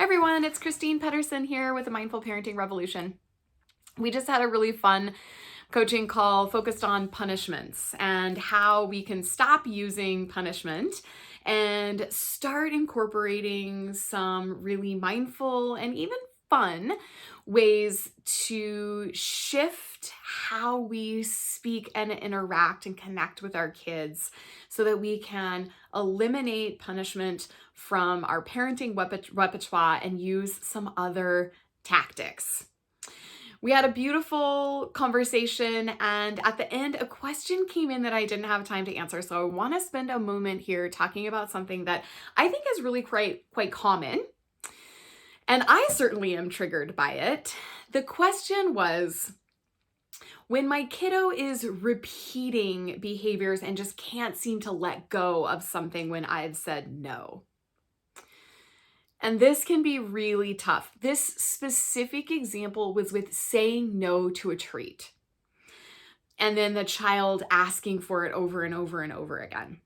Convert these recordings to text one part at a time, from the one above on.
Everyone, it's Christine Pedersen here with the Mindful Parenting Revolution. We just had a really fun coaching call focused on punishments and how we can stop using punishment and start incorporating some really mindful and even fun ways to shift how we speak and interact and connect with our kids so that we can eliminate punishment from our parenting repertoire and use some other tactics. We had a beautiful conversation, and at the end, a question came in that I didn't have time to answer. So I want to spend a moment here talking about something that I think is really quite common. And I certainly am triggered by it. The question was, when my kiddo is repeating behaviors and just can't seem to let go of something when I've said no. And this can be really tough. This specific example was with saying no to a treat, and then the child asking for it over and over and over again.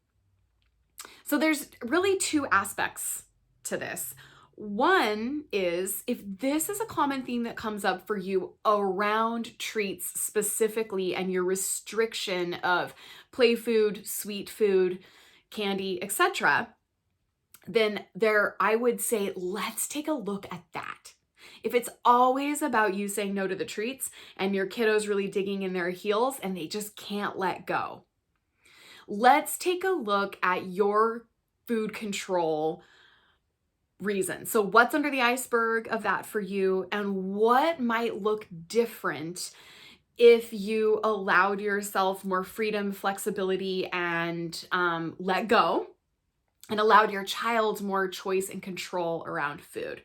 So there's really two aspects to this. One is, if this is a common theme that comes up for you around treats specifically and your restriction of play food, sweet food, candy, etc., then I would say, let's take a look at that. If it's always about you saying no to the treats and your kiddo's really digging in their heels and they just can't let go, let's take a look at your food control reason. So what's under the iceberg of that for you, and what might look different if you allowed yourself more freedom, flexibility, and let go, and allowed your child more choice and control around food.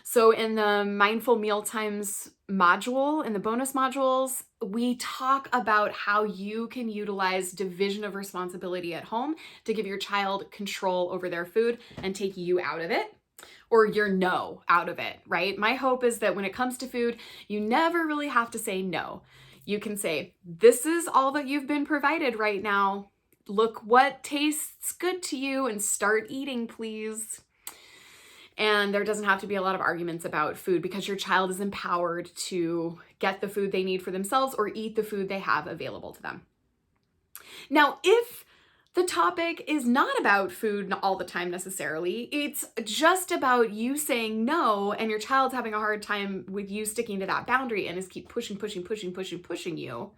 So in the Mindful Mealtimes module, in the bonus modules, we talk about how you can utilize division of responsibility at home to give your child control over their food and take you out of it, or your no out of it, right? My hope is that when it comes to food, you never really have to say no. You can say, this is all that you've been provided right now. Look what tastes good to you and start eating, please. And there doesn't have to be a lot of arguments about food because your child is empowered to get the food they need for themselves or eat the food they have available to them. Now, if the topic is not about food all the time necessarily, it's just about you saying no and your child's having a hard time with you sticking to that boundary and is keep pushing you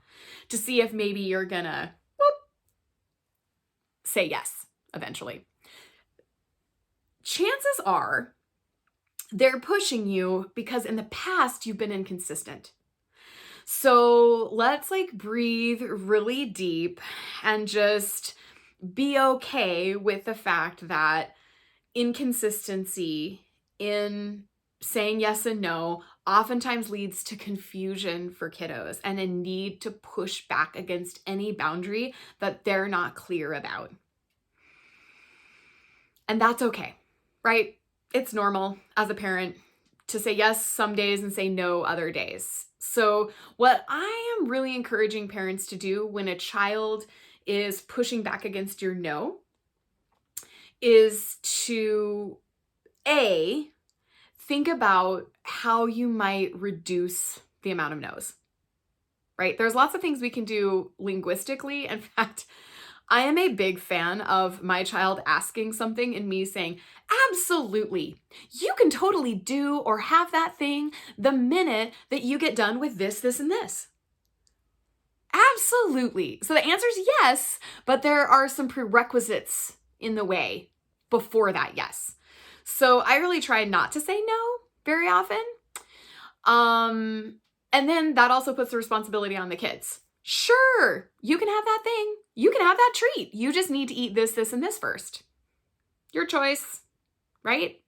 to see if maybe you're gonna say yes eventually. Chances are they're pushing you because in the past you've been inconsistent. So let's breathe really deep and just be okay with the fact that inconsistency in saying yes and no oftentimes leads to confusion for kiddos and a need to push back against any boundary that they're not clear about. And that's okay, right? It's normal as a parent to say yes some days and say no other days. So what I am really encouraging parents to do when a child is pushing back against your no is to think about how you might reduce the amount of no's, right? There's lots of things we can do linguistically. In fact, I am a big fan of my child asking something and me saying, absolutely, you can totally do or have that thing the minute that you get done with this, this, and this. Absolutely. So the answer is yes, but there are some prerequisites in the way before that yes. So I really try not to say no very often. And then that also puts the responsibility on the kids. Sure, you can have that thing. You can have that treat. You just need to eat this, this, and this first. Your choice, right?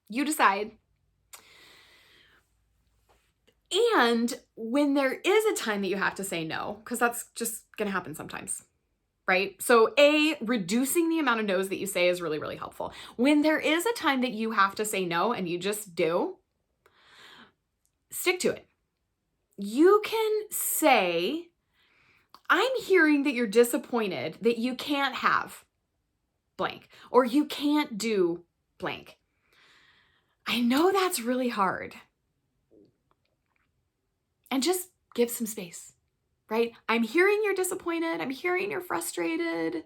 You decide. And when there is a time that you have to say no, because that's just going to happen sometimes, right? So reducing the amount of no's that you say is really, really helpful. When there is a time that you have to say no and you just do, stick to it. You can say, I'm hearing that you're disappointed that you can't have blank or you can't do blank. I know that's really hard. And just give some space, right? I'm hearing you're disappointed. I'm hearing you're frustrated.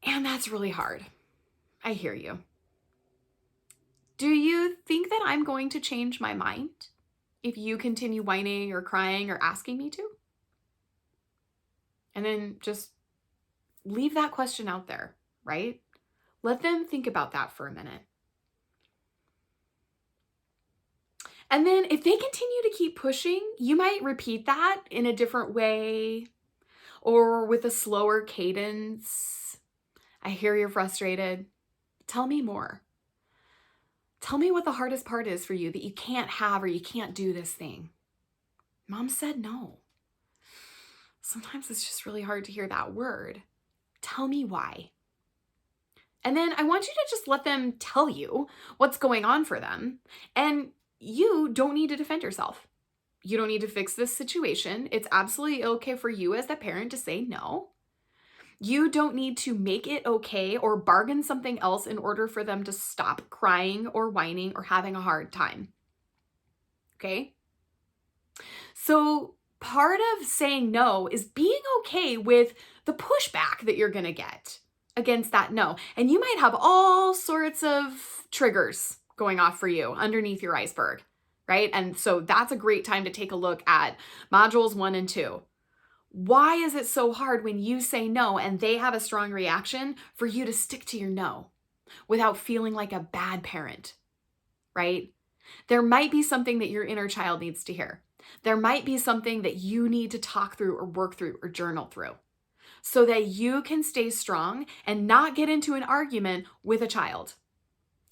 And that's really hard. I hear you. Do you think that I'm going to change my mind if you continue whining or crying or asking me to? And then just leave that question out there, right? Let them think about that for a minute. And then if they continue to keep pushing, you might repeat that in a different way or with a slower cadence. I hear you're frustrated. Tell me more. Tell me what the hardest part is for you that you can't have or you can't do this thing. Mom said no. Sometimes it's just really hard to hear that word. Tell me why. And then I want you to just let them tell you what's going on for them. And you don't need to defend yourself. You don't need to fix this situation. It's absolutely okay for you as the parent to say no. You don't need to make it okay or bargain something else in order for them to stop crying or whining or having a hard time. Okay? So part of saying no is being okay with the pushback that you're going to get against that no. And you might have all sorts of triggers going off for you underneath your iceberg, right? And so that's a great time to take a look at modules 1 and 2. Why is it so hard when you say no and they have a strong reaction for you to stick to your no without feeling like a bad parent, right? There might be something that your inner child needs to hear. There might be something that you need to talk through or work through or journal through so that you can stay strong and not get into an argument with a child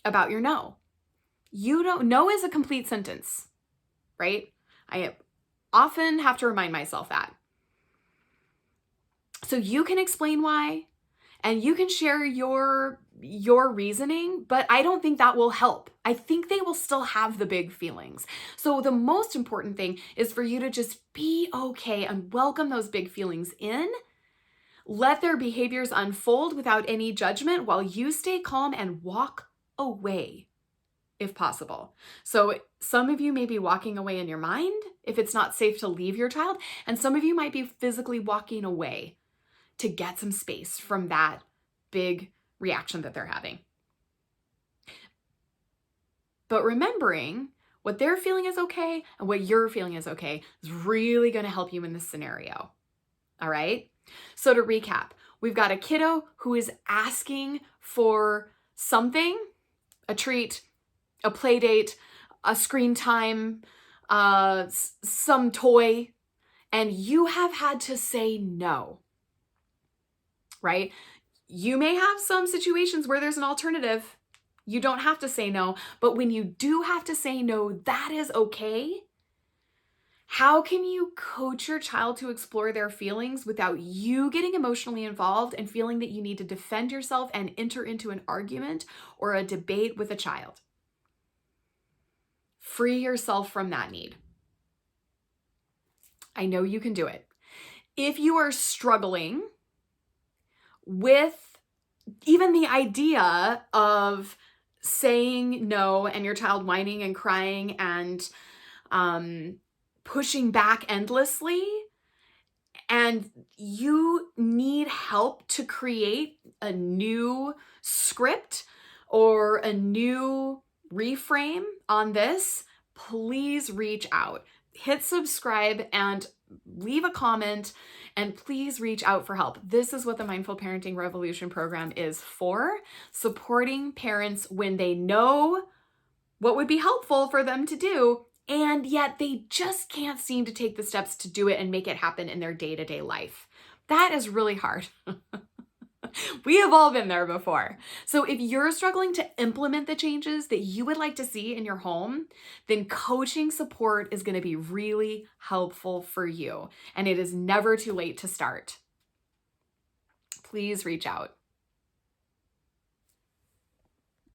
about your no. You don't know is a complete sentence, right? I often have to remind myself that. So you can explain why and you can share your reasoning, but I don't think that will help. I think they will still have the big feelings. So the most important thing is for you to just be okay and welcome those big feelings in. Let their behaviors unfold without any judgment while you stay calm and walk away if possible. So some of you may be walking away in your mind if it's not safe to leave your child, and some of you might be physically walking away to get some space from that big reaction that they're having. But remembering what they're feeling is okay and what you're feeling is okay is really going to help you in this scenario. All right? So to recap, we've got a kiddo who is asking for something, a treat, a play date, a screen time, some toy, and you have had to say no. Right? You may have some situations where there's an alternative. You don't have to say no, but when you do have to say no, that is okay. How can you coach your child to explore their feelings without you getting emotionally involved and feeling that you need to defend yourself and enter into an argument or a debate with a child? Free yourself from that need. I know you can do it. If you are struggling with even the idea of saying no and your child whining and crying and pushing back endlessly, and you need help to create a new script or a new reframe on this, please reach out. Hit subscribe and leave a comment, and please reach out for help. This is what the Mindful Parenting Revolution program is for, supporting parents when they know what would be helpful for them to do, and yet they just can't seem to take the steps to do it and make it happen in their day-to-day life. That is really hard. We have all been there before. So if you're struggling to implement the changes that you would like to see in your home, then coaching support is going to be really helpful for you. And it is never too late to start. Please reach out.